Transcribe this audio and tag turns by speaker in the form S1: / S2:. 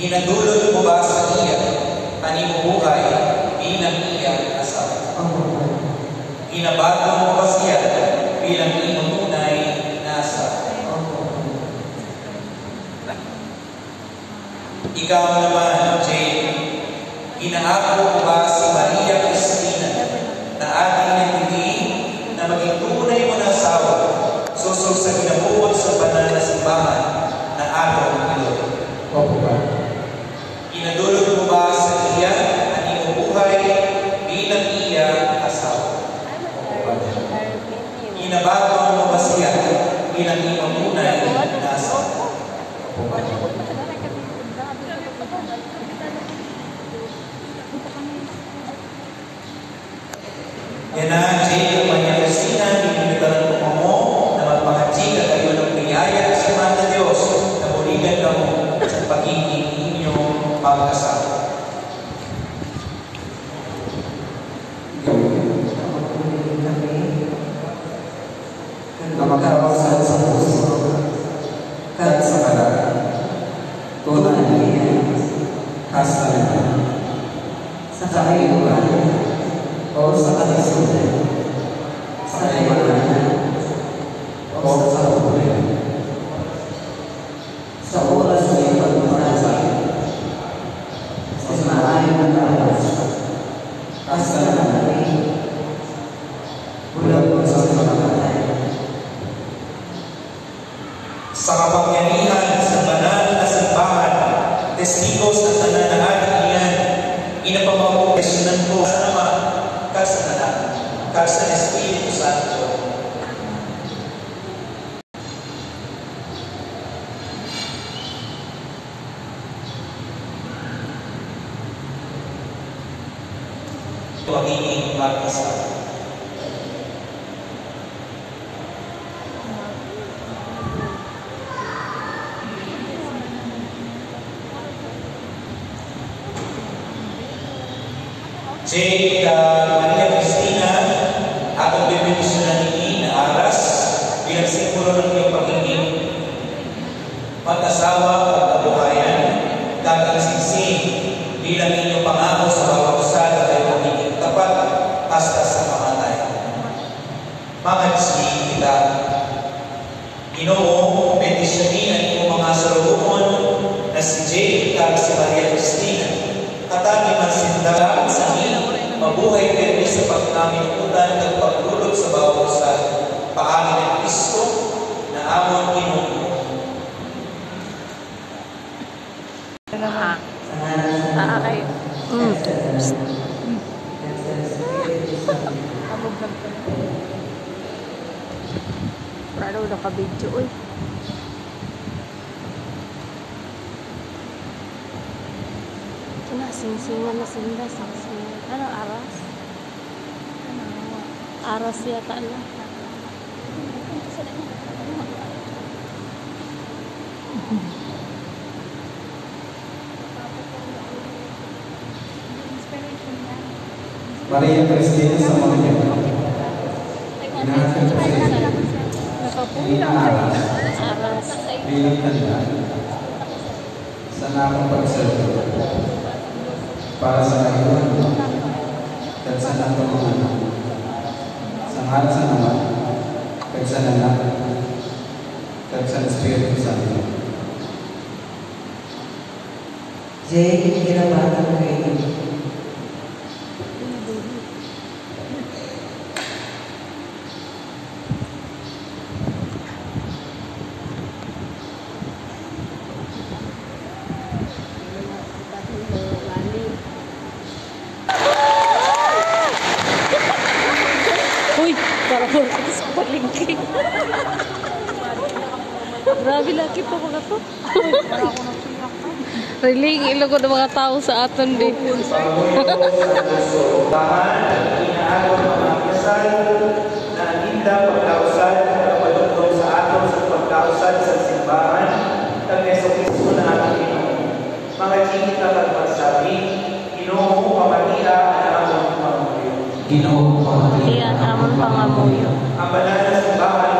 S1: Ginadulot mo ba sa iya panimubuhay bilang iya asawa? Ginabago mo ba siya bilang iyong tunay na asawa? Ikaw naman, Jane, ginaako mo ba si Maria Cristina na ating nagpiliin na maging tunay mo na asawa susog sa ginabuot sa banal na simbahan na atong Panginoon?
S2: Opo ba?
S1: Inadulot mo ba sa iya ang iyong buhay bilang iya asawa? Inabago mo ba siya bilang iyong tunay na asawa? Yan na, Jane, ang Maria Cristina, binibitaran ko mo na magpahati at kayo ng biyaya sa mga na Diyos na buligan ka mo sa pagiging inyong pag-asawa.
S2: Na magkawasan sa puso kahit sa kalaan, tunay niya, kasalan, sa kaayuan, o sa kalisunan, sa kailangan, o sa kapunan. Sa oras ng pagmamahal, sa maayon ng alas, kasalan namin, bulag mo sa pagmamahal.
S1: Sa kapangyarihan sa banal na simbahan, testigos at tanan ng ating iyan, inapamagpapesyonan ko sa Ama, sa Anak, sa Espiritu Santo. Pagiging mag-asawa. Jane, Maria Cristina, atong bibendisyonan ni na aras bilang simbolo ng iyong pagiging mag-asawa at kabuhayan, dagang singsing bilang inyong pangako sa bawat isa na kayo magiging tapat hasta sa kamatayan. Mga Diyos kita, Ginoo, bendisyonin ang iyong mga salubungon na si Jane at si Maria Cristina, katagi magsindalaan sa mabuhay permi sa pagkaminutan at paglulot sa bawat isa, paangin ng Kristo na amon Ginoo.
S3: Kayo. Parang naka-video, uy. Sing-singan na sinda, sing-singan. Ano, aras? Aras yata na.
S2: Maria Cristina sa mga niya. Inahasan kasi inaaras, bilang tanda, sa namang pagsalito, para sa kailan, at sa napamahal, sa ngalan sa Ama, at sa Anak, at sa Espiritu Santo.
S4: Jane, ginabatan mo kayo.
S3: Grabe laki po mga to. Riling ilo ko ng mga tao sa aton din.
S1: Inaagaw ng mga kasal na aninda pagkausad at pagtutong sa aton sa pagkausad sa simbahan ng Jesucristo na ating Ginoo. Mga chikita pagpagsabi, Ginoo pamatia ang among pangamuyo.
S2: Ginoo pamatia
S3: ang among pangamuyo.
S1: Ang banal na simbahan